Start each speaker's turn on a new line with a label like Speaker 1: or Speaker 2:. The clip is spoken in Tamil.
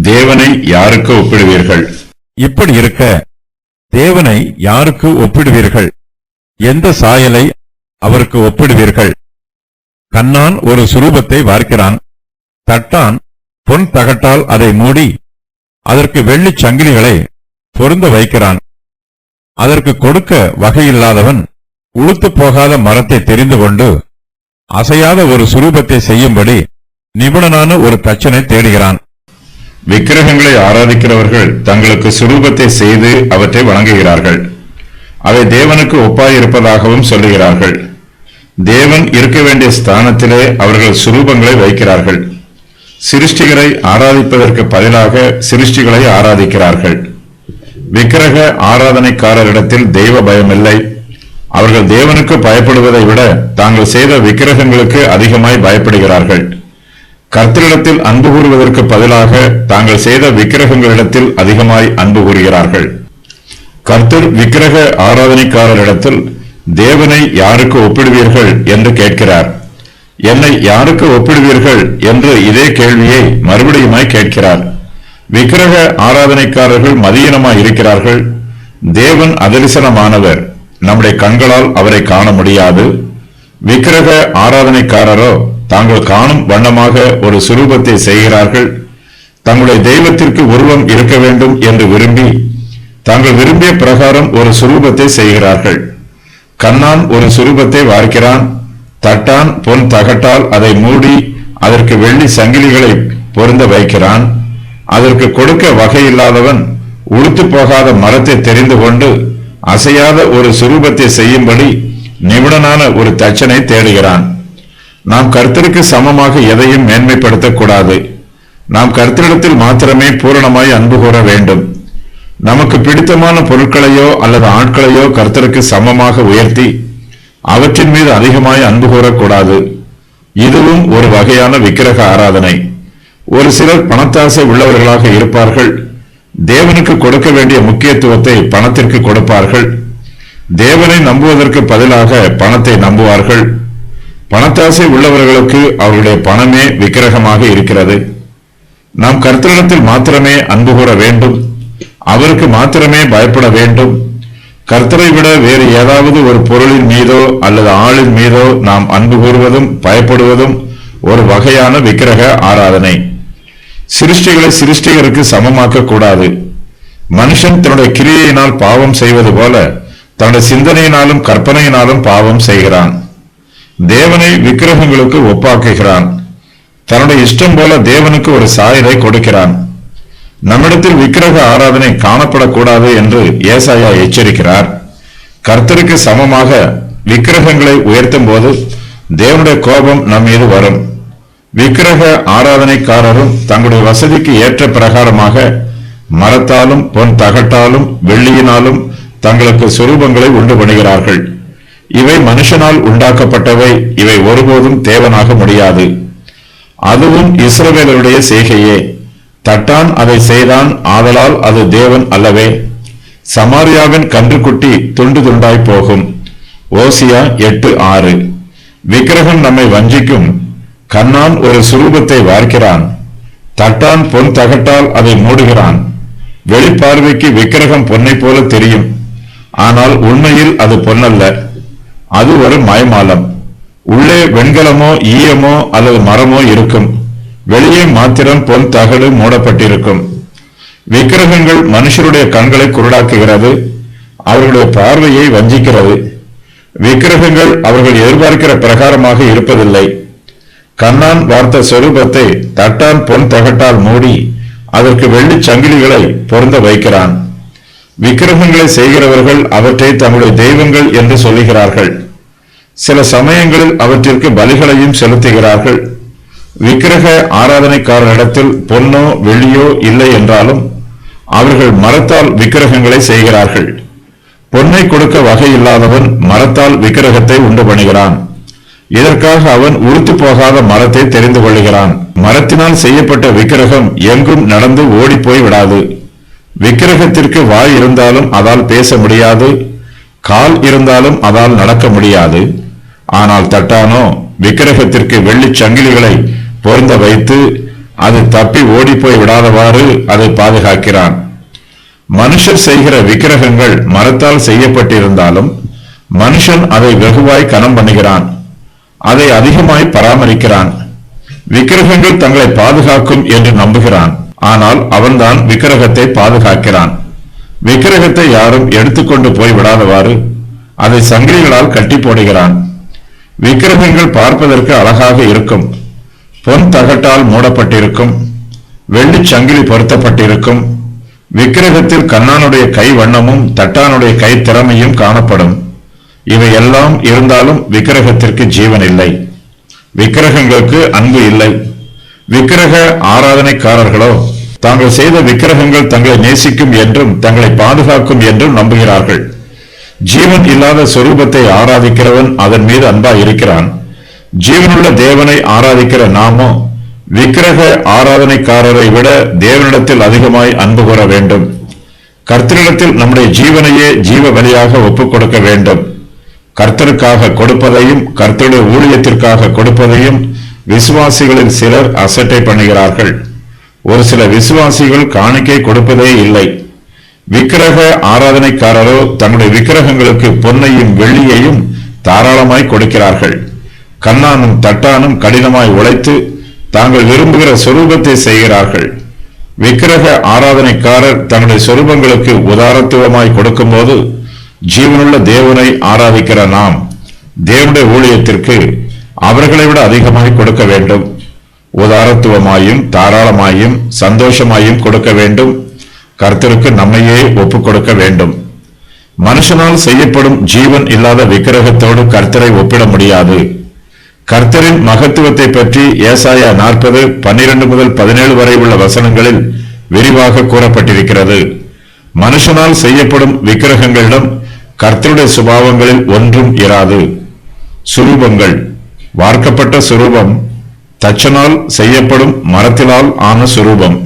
Speaker 1: தேவனை யாருக்கு ஒப்பிடுவீர்கள்?
Speaker 2: இப்படி இருக்க தேவனை யாருக்கு ஒப்பிடுவீர்கள்? எந்த சாயலை அவருக்கு ஒப்பிடுவீர்கள்? கண்ணான் ஒரு சுரூபத்தை வார்க்கிறான். தட்டான் பொன் தகட்டால் அதை மூடி அதற்கு வெள்ளிச் சங்கிலிகளை பொருந்த வைக்கிறான். அதற்கு கொடுக்க வகையில்லாதவன் உளுத்துப் போகாத மரத்தை தெரிந்து கொண்டு அசையாத ஒரு சுரூபத்தை செய்யும்படி நிபுணனான ஒரு தச்சனை தேடுகிறான்.
Speaker 1: விக்கிரகங்களை ஆராதிக்கிறவர்கள் தங்களுக்கு சுரூபத்தை செய்து அவற்றை வணங்குகிறார்கள். அவை தேவனுக்கு ஒப்பாயிருப்பதாகவும் சொல்லுகிறார்கள். தேவன் இருக்க வேண்டிய ஸ்தானத்திலே அவர்கள் சுரூபங்களை வைக்கிறார்கள். சிருஷ்டிகரை ஆராதிப்பதற்கு பதிலாக சிருஷ்டிகளை ஆராதிக்கிறார்கள். விக்கிரக ஆராதனைக்காரரிடத்தில் தெய்வ பயமில்லை. அவர்கள் தேவனுக்கு பயப்படுவதை விட தாங்கள் செய்த விக்கிரகங்களுக்கு அதிகமாய் பயப்படுகிறார்கள். கர்த்தரிடத்தில் அன்பு கூறுவதற்கு பதிலாக தாங்கள் செய்த விக்கிரகங்களிடத்தில் அதிகமாய் அன்பு கூறுகிறார்கள். கர்த்தர் விக்கிரக ஆராதனைக்காரரிடத்தில் தேவனை யாருக்கு ஒப்பிடுவீர்கள் என்று கேட்கிறார். என்னை யாருக்கு ஒப்பிடுவீர்கள் என்று இதே கேள்வியை மறுபடியுமாய் கேட்கிறார். விக்கிரக ஆராதனைக்காரர்கள் மதியீனமாய் இருக்கிறார்கள். தேவன் அதரிசனமானவர். நம்முடைய கண்களால் அவரை காண முடியாது. விக்கிரக ஆராதனைக்காரரோ தாங்கள் காணும் வண்ணமாக ஒரு சுரூபத்தை செய்கிறார்கள். தங்களுடைய தெய்வத்திற்கு உருவம் இருக்க வேண்டும் என்று விரும்பி தாங்கள் விரும்பிய பிரகாரம் ஒரு சுரூபத்தை செய்கிறார்கள். கண்ணான் ஒரு சுரூபத்தை வார்க்கிறான். தட்டான் பொன் தகட்டால் அதை மூடி அதற்கு வெள்ளி சங்கிலிகளை பொருந்த வைக்கிறான். அதற்கு கொடுக்க வகையில்லாதவன் உளுத்து போகாத மரத்தை தெரிந்து கொண்டு அசையாத ஒரு சுரூபத்தை செய்யும்படி நிபுணனான ஒரு தச்சனை தேடுகிறான். நாம் கர்த்தருக்கு சமமாக எதையும் மேன்மைப்படுத்தக்கூடாது. நாம் கர்த்தரிடத்தில் மாத்திரமே பூரணமாய் அன்பு கூற வேண்டும். நமக்கு பிடித்தமான பொருட்களையோ அல்லது ஆட்களையோ கர்த்தருக்கு சமமாக உயர்த்தி அவற்றின் மீது அதிகமாய் அன்பு கூறக்கூடாது. இதுவும் ஒரு வகையான விக்கிரக ஆராதனை. ஒரு சிலர் பணத்தாசை உள்ளவர்களாக இருப்பார்கள். தேவனுக்கு கொடுக்க வேண்டிய முக்கியத்துவத்தை பணத்திற்கு கொடுப்பார்கள். தேவனை நம்புவதற்கு பதிலாக பணத்தை நம்புவார்கள். பணத்தாசை உள்ளவர்களுக்கு அவருடைய பணமே விக்கிரகமாக இருக்கிறது. நாம் கர்த்தரிடத்தில் மாத்திரமே அன்பு கூற வேண்டும். அவருக்கு மாத்திரமே பயப்பட வேண்டும். கர்த்தரை விட வேறு ஏதாவது ஒரு பொருளின் மீதோ அல்லது ஆளின் மீதோ நாம் அன்பு கூறுவதும் பயப்படுவதும் ஒரு வகையான விக்கிரக ஆராதனை. சிருஷ்டிகளை சிருஷ்டிகருக்கு சமமாக்க கூடாது. மனுஷன் தன்னுடைய கிரியையினால் பாவம் செய்வது போல தன்னுடைய சிந்தனையினாலும் கற்பனையினாலும் பாவம் செய்கிறான். தேவனை விக்கிரகங்களுக்கு ஒப்பாக்குகிறான். தன்னுடைய இஷ்டம் போல தேவனுக்கு ஒரு சாயலை கொடுக்கிறான். நம்மிடத்தில் விக்கிரக ஆராதனை காணப்படக்கூடாது என்று ஏசாயா எச்சரிக்கிறார். கர்த்தருக்கு சமமாக விக்கிரகங்களை உயர்த்தும் போது தேவனுடைய கோபம் நம் மீது வரும். விக்கிரக ஆராதனைக்காரரும் தங்களுடைய வசதிக்கு ஏற்ற பிரகாரமாக மரத்தாலும் பொன் தகட்டாலும் வெள்ளியினாலும் தங்களுக்கு சொரூபங்களை உண்டு பண்ணுகிறார்கள். இவை மனுஷனால் உண்டாக்கப்பட்டவை. இவை ஒருபோதும் தேவனாக முடியாது. அதுவும் இஸ்ரவேலருடைய செய்கையே. தட்டான் அதை செய்தான், ஆதலால் அது தேவன் அல்லவே. சமாரியாவின் கன்றுக்குட்டி துண்டு துண்டாய் போகும். ஓசியா 8:6. விக்கிரகம் நம்மை வஞ்சிக்கும். கண்ணான் ஒரு சுரூபத்தை வார்க்கிறான். தட்டான் பொன் தகட்டால் அதை மூடுகிறான். வெளிப்பார்வைக்கு விக்கிரகம் பொன்னை போல தெரியும். ஆனால் உண்மையில் அது பொன்னல்ல. அது ஒரு மாய்மாலம். உள்ளே வெண்கலமோ ஈயமோ அல்லது மரமோ இருக்கும். வெளியே மாத்திரம் பொன் தகடு மூடப்பட்டிருக்கும். விக்கிரகங்கள் மனுஷருடைய கண்களை குருடாக்குகிறது. அவர்களுடைய பார்வையை வஞ்சிக்கிறது. விக்கிரகங்கள் அவர்கள் எதிர்பார்க்கிற பிரகாரமாக இருப்பதில்லை. கண்ணான் வார்த்த சொரூபத்தை தட்டான் பொன் தகட்டால் மூடி அதற்கு வெள்ளி சங்கிலிகளை பொருந்த வைக்கிறான். விக்கிரகங்களை செய்கிறவர்கள் அவற்றை தங்களுடைய தெய்வங்கள் என்று சொல்லுகிறார்கள். சில சமயங்களில் அவற்றிற்கு பலிகளையும் செலுத்துகிறார்கள். விக்கிரக ஆராதனைக்காரரிடத்தில் பொன்னோ வெள்ளியோ இல்லை என்றாலும் அவர்கள் மரத்தால் விக்கிரகங்களை செய்கிறார்கள். பொன்னை கொடுக்க வகையில்லாதவன் மரத்தால் விக்கிரகத்தை உண்டு பண்ணுகிறான். இதற்காக அவன் உறுத்து போகாத மரத்தை தெரிந்து கொள்கிறான். மரத்தினால் செய்யப்பட்ட விக்கிரகம் எங்கும் நடந்து ஓடி போய் விடாது. விக்கிரகத்திற்கு வாய் இருந்தாலும் அதால் பேச முடியாது. கால் இருந்தாலும் அதால் நடக்க முடியாது. ஆனால் தட்டானோ விக்கிரகத்திற்கு வெள்ளி சங்கிலிகளை பொருந்த வைத்து அது தப்பி ஓடிப்போய் விடாதவாறு அதை பாதுகாக்கிறான். மனுஷர் செய்கிற விக்கிரகங்கள் மரத்தால் செய்யப்பட்டிருந்தாலும் மனுஷன் அதை வெகுவாய் கனம் பண்ணுகிறான், அதை அதிகமாய் பராமரிக்கிறான். விக்கிரகங்கள் தங்களை பாதுகாக்கும் என்று நம்புகிறான், ஆனால் அவன்தான் விக்கிரகத்தை பாதுகாக்கிறான். விக்கிரகத்தை யாரும் எடுத்துக்கொண்டு போய் விடாதவாறு அதை சங்கிலிகளால் கட்டி போடுகிறான். விக்கிரகங்கள் பார்ப்பதற்கு அழகாக இருக்கும், பொன் தகட்டால் மூடப்பட்டிருக்கும், வெள்ளி சங்கிலி பொருத்தப்பட்டிருக்கும். விக்கிரகத்தில் கண்ணானுடைய கை வண்ணமும் தட்டானுடைய கை திறமையும் காணப்படும். இவை எல்லாம் இருந்தாலும் விக்கிரகத்திற்கு ஜீவன் இல்லை, விக்கிரகங்களுக்கு அன்பு இல்லை. விக்கிரக ஆராதனைக்காரர்களோ தாங்கள் செய்த விக்கிரகங்கள் தங்களை நேசிக்கும் என்றும் தங்களை பாதுகாக்கும் என்றும் நம்புகிறார்கள். ஜீவன் இல்லாத சொரூபத்தை ஆராதிக்கிறவன் அதன் மீது அன்பாய் இருக்கிறான். ஜீவனுள்ள தேவனை ஆராதிக்கிற நாமோ விக்கிரக ஆராதனைக்காரரை விட தேவனிடத்தில் அதிகமாய் அன்பு கூற வேண்டும். கர்த்தரிடத்தில் நம்முடைய ஜீவனையே ஜீவ பலியாக ஒப்புக் கொடுக்க வேண்டும். கர்த்தருக்காக கொடுப்பதையும் கர்த்தருடைய ஊழியத்திற்காக கொடுப்பதையும் விசுவாசிகளில் சிலர் அசட்டை பண்ணுகிறார்கள். ஒரு சில விசுவாசிகள் காணிக்கை கொடுப்பதே இல்லை. விக்கிரக ஆராதனைக்காரரோ தங்களுடைய விக்கிரகங்களுக்கு பொன்னையும் வெள்ளியையும் தாராளமாய் கொடுக்கிறார்கள். கண்ணானும் தட்டானும் கடினமாய் உழைத்து தாங்கள் விரும்புகிற சொரூபத்தை செய்கிறார்கள். விக்கிரக ஆராதனைக்காரர் தங்களுடைய சொரூபங்களுக்கு உதாரத்துவமாய் கொடுக்கும் போது ஜீவனுள்ள தேவனை ஆராதிக்கிற நாம் தேவனுடைய ஊழியத்திற்கு அவர்களை விட அதிகமாய் கொடுக்க வேண்டும். உதாரத்துவமாயும் தாராளமாயும் சந்தோஷமாயும் கொடுக்க வேண்டும். கர்த்தருக்கு நம்மையே ஒப்புக் கொடுக்க வேண்டும். மனுஷனால் செய்யப்படும் ஜீவன் இல்லாத விக்கிரகத்தோடு கர்த்தரை ஒப்பிட முடியாது. கர்த்தரின் மகத்துவத்தை பற்றி ஏசாயா 40:12 முதல் 17 வரை உள்ள வசனங்களில் விரிவாக கூறப்பட்டிருக்கிறது. மனுஷனால் செய்யப்படும் விக்கிரகங்களிடம் கர்த்தருடைய சுபாவங்களில் ஒன்றும் இராது. சுரூபங்கள், வார்க்கப்பட்ட சுரூபம், தச்சனால் செய்யப்படும் மரத்தினால் ஆன சுரூபம்.